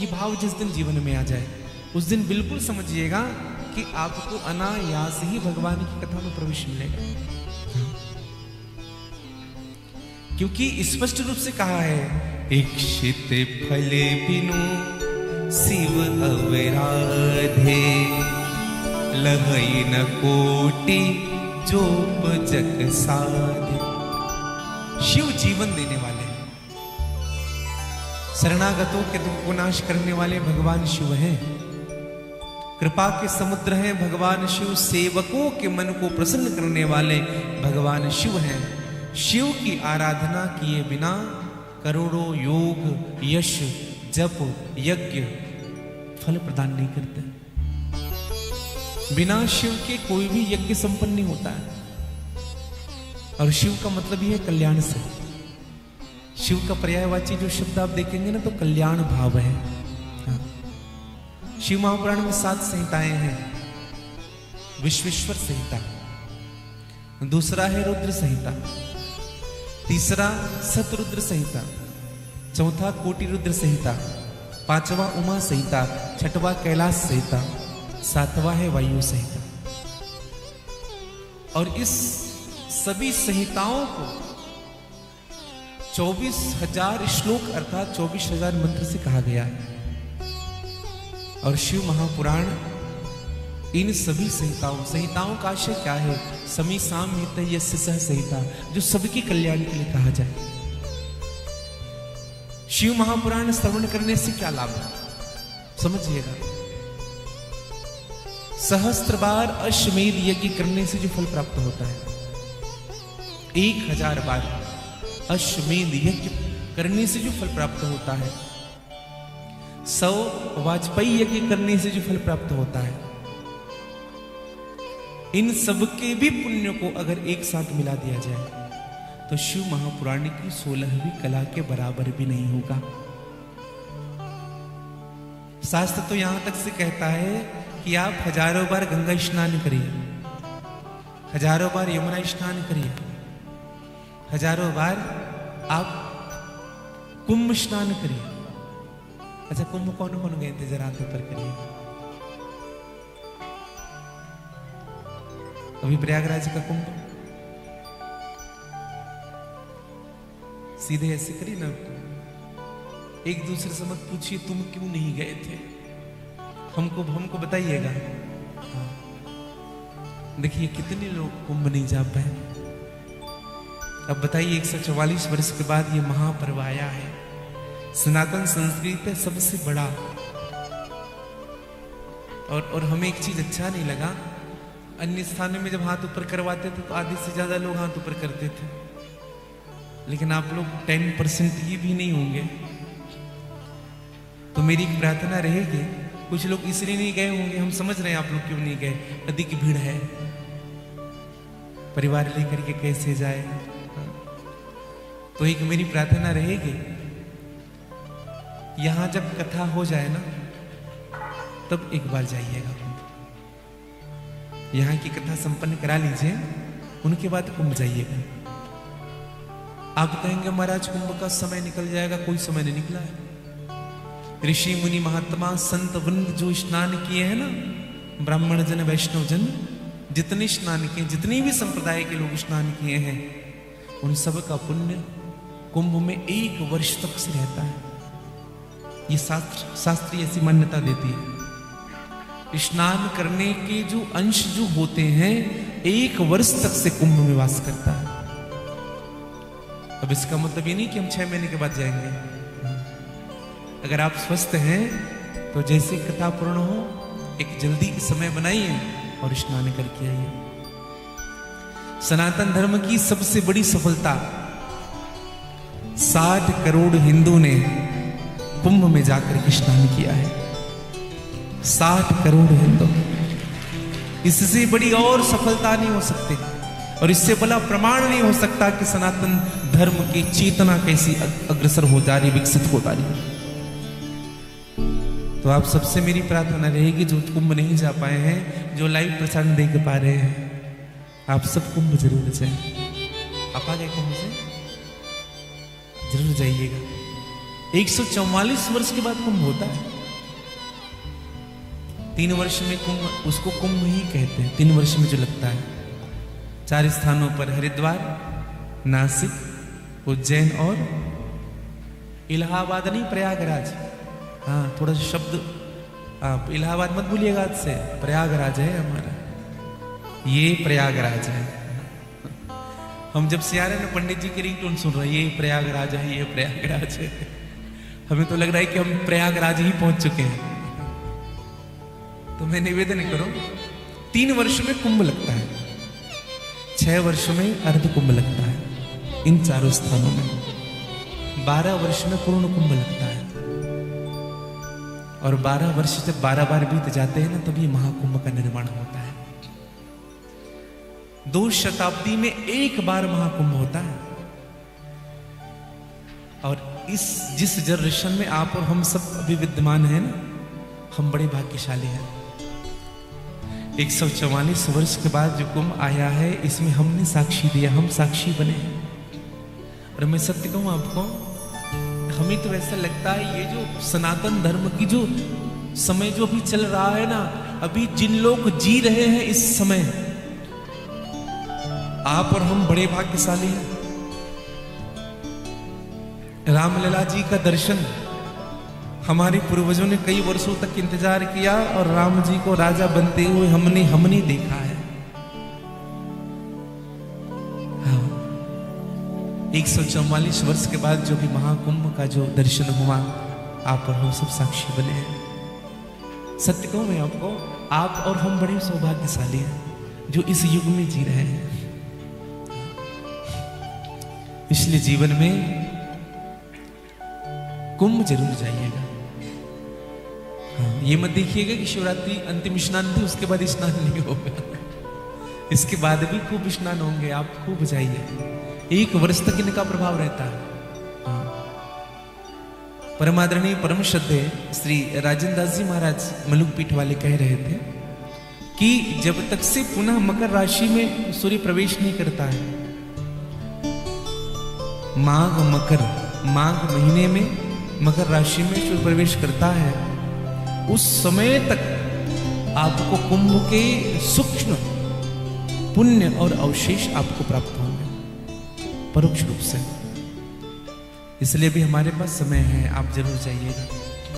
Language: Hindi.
ये भाव जिस दिन जीवन में आ जाए उस दिन बिल्कुल समझिएगा कि आपको अनायास ही भगवान की कथा में प्रवेश मिलेगा। क्योंकि स्पष्ट रूप से कहा है, इक्षित फले बिनु शिव अवराधे, लहई न कोटि जोप जग साधे। शिव जीवन देने वाले हैं, शरणागतों के दुख को नाश करने वाले भगवान शिव हैं, कृपा के समुद्र हैं भगवान शिव, सेवकों के मन को प्रसन्न करने वाले भगवान शिव हैं। शिव की आराधना किए बिना करोड़ों योग यश जप यज्ञ फल प्रदान नहीं करते। बिना शिव के कोई भी यज्ञ संपन्न नहीं होता है। और शिव का मतलब ही है कल्याण से। शिव का पर्यायवाची जो शब्द आप देखेंगे ना तो कल्याण भाव है। हाँ। शिव महापुराण में 7 संहिताएं हैं। विश्वेश्वर संहिता, दूसरा है रुद्र संहिता, तीसरा शतरुद्र संहिता, चौथा कोटि रुद्र संहिता, पांचवा उमा संहिता, छठवा कैलाश संहिता, सातवां है वायु संहिता। और इस सभी संहिताओं को 24,000 श्लोक अर्थात 24,000 मंत्र से कहा गया है। और शिव महापुराण इन सभी संहिताओं का आशय क्या है? समी साम हित यस्य सह संहिता, जो सबके कल्याण के लिए कहा जाए। शिव महापुराण श्रवण करने से क्या लाभ है समझिएगा। सहस्त्र बार अश्वमेध यज्ञ करने से जो फल प्राप्त होता है, 1000 बार अश्वमेध यज्ञ करने से जो फल प्राप्त होता है, 100 वाजपेयी यज्ञ करने से जो फल प्राप्त होता है, इन सबके भी पुण्य को अगर एक साथ मिला दिया जाए तो शिव महापुराण की 16वीं कला के बराबर भी नहीं होगा। शास्त्र तो यहां तक से कहता है कि आप 1000 बार गंगा स्नान करिए, 1000 बार यमुना स्नान करिए, 1000 बार आप कुंभ स्नान करिए। अच्छा, कुंभ कौन कौन गए थे जरा हाथ ऊपर करिए। अभी प्रयागराज का कुंभ सीधे ऐसे करिए ना, एक दूसरे से मत पूछिए तुम क्यों नहीं गए थे, हमको बताइएगा। देखिए कितने लोग कुंभ नहीं जा पाए। अब बताइए 144 वर्ष के बाद ये महापर्व आया है, सनातन संस्कृति है सबसे बड़ा। और हमें एक चीज अच्छा नहीं लगा, अन्य स्थानों में जब हाथ ऊपर करवाते थे तो आधे से ज्यादा लोग हाथ ऊपर करते थे, लेकिन आप लोग 10% ये भी नहीं होंगे। तो मेरी एक प्रार्थना रहेगी, कुछ लोग इसलिए नहीं गए होंगे, हम समझ रहे हैं आप लोग क्यों नहीं गए, अधिक भीड़ है, परिवार लेकर के कैसे जाए। तो एक मेरी प्रार्थना रहेगी, यहां जब कथा हो जाए ना तब एक बार जाइएगा, यहाँ की कथा संपन्न करा लीजिए, उनके बाद कुंभ जाइएगा। आप कहेंगे महाराज कुंभ का समय निकल जाएगा, कोई समय नहीं निकला है। ऋषि मुनि महात्मा संत वृंद जो स्नान किए हैं ना, ब्राह्मण जन वैष्णव जन जितने स्नान किए, जितने भी संप्रदाय के लोग स्नान किए हैं, उन सब का पुण्य कुंभ में 1 वर्ष तक से रहता है। ये शास्त्रीय ऐसी मान्यता देती है। स्नान करने के जो अंश जो होते हैं 1 वर्ष तक से कुंभ में वास करता है। अब इसका मतलब ये नहीं कि हम 6 महीने के बाद जाएंगे। अगर आप स्वस्थ हैं तो जैसे कथा पूर्ण हो एक जल्दी समय बनाइए और स्नान करके आइए। सनातन धर्म की सबसे बड़ी सफलता, 60 करोड़ हिंदू ने कुंभ में जाकर के स्नान किया है। 60 करोड़ हिंदू, इससे बड़ी और सफलता नहीं हो सकती और इससे बड़ा प्रमाण नहीं हो सकता कि सनातन धर्म की चेतना कैसी अग्रसर हो जा रही, विकसित हो जा रही। तो आप सबसे मेरी प्रार्थना रहेगी, जो कुंभ नहीं जा पाए हैं, जो लाइव प्रसारण देख पा रहे हैं, आप सब कुंभ जरूर जाएं। आप आ गए कुंभ से, जरूर जाइएगा। 144 वर्ष के बाद कुंभ होता है। 3 वर्ष में कुंभ, उसको कुंभ ही कहते हैं। 3 वर्ष में जो लगता है। 4 स्थानों पर, हरिद्वार, नासिक, उज्जैन और इलाहाबाद नहीं, प्रयागराज। हाँ, थोड़ा सा शब्द आप इलाहाबाद मत भूलिएगा आज से। प्रयागराज है हमारा, ये प्रयागराज है। हम जब से आ रहे हैं ना, पंडित जी की रिंगटोन सुन रहे हैं, ये प्रयागराज है, ये प्रयागराज है। हमें तो लग रहा है कि हम प्रयागराज ही पहुंच चुके हैं। तो मैं निवेदन करूं, 3 वर्ष में कुंभ लगता है, 6 वर्ष में अर्ध कुंभ लगता है इन 4 स्थानों में, 12 वर्ष में पूर्ण कुंभ लगता है। और 12 वर्ष जब 12 बार बीत जाते हैं ना, तभी महाकुंभ का निर्माण होता है। 2 शताब्दी में 1 बार महाकुंभ होता है। और जिस जनरेशन में आप और हम सब अभी विद्यमान हैं ना, हम बड़े भाग्यशाली हैं। 144 वर्ष के बाद जो कुंभ आया है, इसमें हमने साक्षी दिया, हम साक्षी बने हैं। और मैं सत्य कहूं आपको, हमें तो ऐसा लगता है ये जो सनातन धर्म की जो समय जो अभी चल रहा है ना, अभी जिन लोग जी रहे हैं इस समय, आप और हम बड़े भाग्यशाली हैं। रामलला जी का दर्शन हमारे पूर्वजों ने कई वर्षों तक इंतजार किया, और राम जी को राजा बनते हुए हमने देखा है। हाँ, 144 वर्ष के बाद जो भी महाकुंभ का जो दर्शन हुआ, आप और हम सब साक्षी बने हैं। सत्य कहूं मैं आपको, आप और हम बड़े सौभाग्यशाली हैं जो इस युग में जी रहे हैं। इसलिए जीवन में कुंभ जरूर जाइएगा। हाँ, ये मत देखिएगा कि शिवरात्रि अंतिम स्नान थी, उसके बाद स्नान नहीं होगा। इसके बाद भी खूब स्नान होंगे, आप खूब जाइए। 1 वर्ष तक इनका प्रभाव रहता है। हाँ। परमादरणीय परम श्रद्धेय श्री राजेंद्र दास जी महाराज मलुक पीठ वाले कह रहे थे कि जब तक से पुनः मकर राशि में सूर्य प्रवेश नहीं करता है, माघ महीने में मकर राशि में सूर्य प्रवेश करता है, उस समय तक आपको कुंभ के सूक्ष्म पुण्य और अवशेष आपको प्राप्त होंगे परोक्ष रूप से। इसलिए भी हमारे पास समय है, आप जरूर जाइएगा।